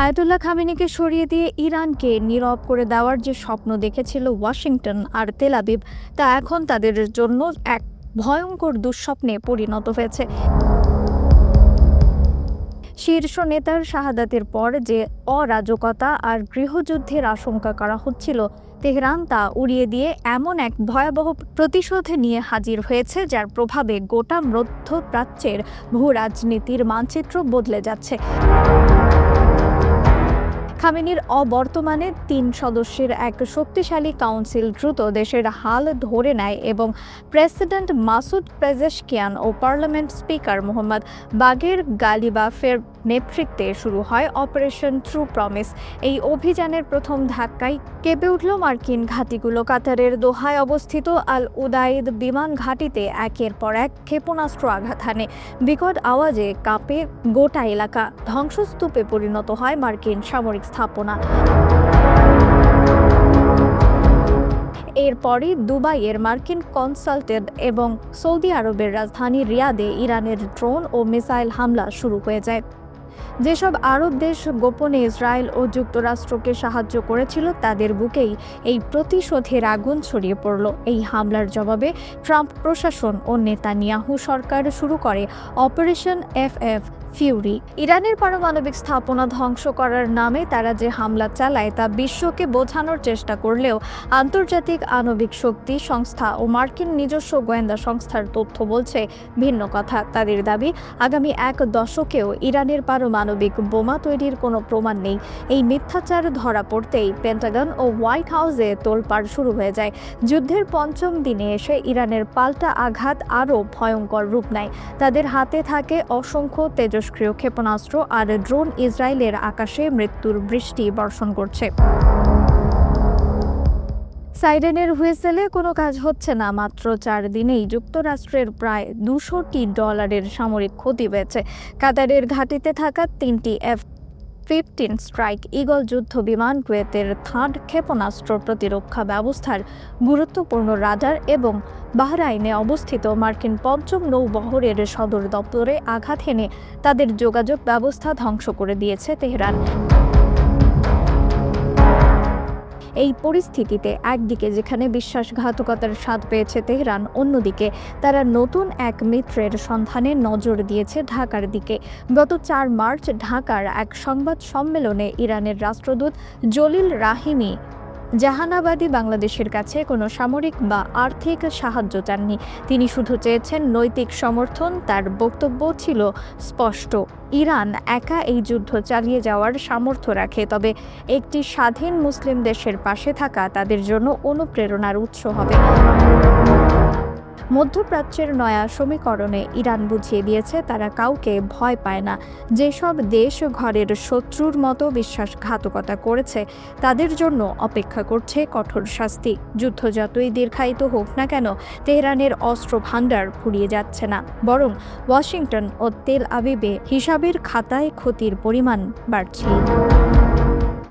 Ayatollah খামেনিকে সরিয়ে দিয়ে ইরানকে নীরব করে দেওয়ার যে স্বপ্ন দেখেছিল ওয়াশিংটন আর তেল আবিব, তা এখন তাদের জন্য এক ভয়ঙ্কর দুঃস্বপ্নে পরিণত হয়েছে। শীর্ষ নেতার শাহাদাতের পর যে অরাজকতা আর গৃহযুদ্ধের আশঙ্কা করা হচ্ছিল, তেহরান তা উড়িয়ে দিয়ে এমন এক ভয়াবহ প্রতিশোধ নিয়ে হাজির হয়েছে যার প্রভাবে গোটা মধ্যপ্রাচ্যের ভূ রাজনীতির মানচিত্র বদলে যাচ্ছে। খামেনির অবর্তমানে ৩ সদস্যের এক শক্তিশালী কাউন্সিল দ্রুত দেশের হাল ধরে নেয় এবং প্রেসিডেন্ট মাসুদ পেজেশকিয়ান ও পার্লামেন্ট স্পিকার মোহাম্মদ বাগের গালিবাফের নেতৃত্বে শুরু হয় অপারেশন ট্রু প্রমিস। এই অভিযানের প্রথম ধাক্কায় কেঁপে উঠল মার্কিন ঘাঁটিগুলো। কাতারের দোহায় অবস্থিত আল উদাইদ বিমান ঘাঁটিতে একের পর এক ক্ষেপণাস্ত্র আঘাত হানে। বিকট আওয়াজে কাঁপে গোটা এলাকা। ধ্বংসস্তূপে পরিণত হয় মার্কিন সামরিক স্থাপনা। এরপরই দুবাইয়ের মার্কিন কনসালটেট এবং সৌদি আরবের রাজধানী রিয়াদে ইরানের ড্রোন ও মিসাইল হামলা শুরু হয়ে যায়। যেসব আরব দেশ গোপনে ইসরায়েল ও যুক্তরাষ্ট্রকে সাহায্য করেছিল, তাদের বুকেই এই প্রতিশোধের আগুন ছড়িয়ে পড়ল। এই হামলার জবাবে ট্রাম্প প্রশাসন ও নেতানিয়াহু সরকার শুরু করে অপারেশন FF ফিউরি। ইরানের পারমাণবিক স্থাপনা ধ্বংস করার নামে তারা যে হামলা চালায় তা বিশ্বকে বোঝানোর চেষ্টা করলেও আন্তর্জাতিক আণবিক শক্তি সংস্থা ও মার্কিন নিজস্ব গোয়েন্দা সংস্থার তথ্য বলছে ভিন্ন কথা। তাদের দাবি, আগামী 1 দশকেও ইরানের পারমাণবিক বোমা তৈরির কোনো প্রমাণ নেই। এই মিথ্যাচার ধরা পড়তেই পেন্টাগন ও হোয়াইট হাউসে তোলপাড় শুরু হয়ে যায়। যুদ্ধের 5ম দিনে এসে ইরানের পাল্টা আঘাত আরও ভয়ঙ্কর রূপ নেয়। তাদের হাতে থাকে অসংখ্য তেজস্ক্রিয় ক্ষেপণাস্ত্র আর ড্রোন ইসরায়েলের আকাশে মৃত্যুর বৃষ্টি বর্ষণ করছে। সাইরেনের হুইসেলে কোনো কাজ হচ্ছে না। মাত্র 4 দিনেই যুক্তরাষ্ট্রের প্রায় $200 সামরিক ক্ষতি হয়েছে। কাতারের ঘাঁটিতে থাকা 3টি F-15 স্ট্রাইক ঈগল যুদ্ধ বিমান, কুয়েতের থার্ড ক্ষেপণাস্ত্র প্রতিরক্ষা ব্যবস্থার গুরুত্বপূর্ণ রাডার এবং বাহরাইনে অবস্থিত মার্কিন 5ম নৌবহরের সদর দপ্তরে আঘাত হেনে তাদের যোগাযোগ ব্যবস্থা ধ্বংস করে দিয়েছে তেহরান। এই পরিস্থিতিতে একদিকে যেখানে বিশ্বাসঘাতকতার স্বাদ পেয়েছে তেহরান, অন্যদিকে তারা নতুন এক মিত্রের সন্ধানে নজর দিয়েছে ঢাকার দিকে। গত 4 মার্চ ঢাকার এক সংবাদ সম্মেলনে ইরানের রাষ্ট্রদূত জলিল রাহিমি জাহানাবাদী বাংলাদেশের কাছে কোনো সামরিক বা আর্থিক সাহায্য চাননি। তিনি শুধু চেয়েছেন নৈতিক সমর্থন। তার বক্তব্য ছিল স্পষ্ট, ইরান একা এই যুদ্ধ চালিয়ে যাওয়ার সামর্থ্য রাখে, তবে একটি স্বাধীন মুসলিম দেশের পাশে থাকা তাদের জন্য অনুপ্রেরণার উৎস হবে। মধ্যপ্রাচ্যের নয়া সমীকরণে ইরান বুঝিয়ে দিয়েছে তারা কাউকে ভয় পায় না। যেসব দেশ ঘরের শত্রুর মতো বিশ্বাসঘাতকতা করেছে, তাদের জন্য অপেক্ষা করছে কঠোর শাস্তি। যুদ্ধ যতই দীর্ঘায়িত হোক না কেন, তেহরানের অস্ত্র ভাণ্ডার ফুরিয়ে যাচ্ছে না, বরং ওয়াশিংটন ও তেল আবিবে হিসাবের খাতায় ক্ষতির পরিমাণ বাড়ছে।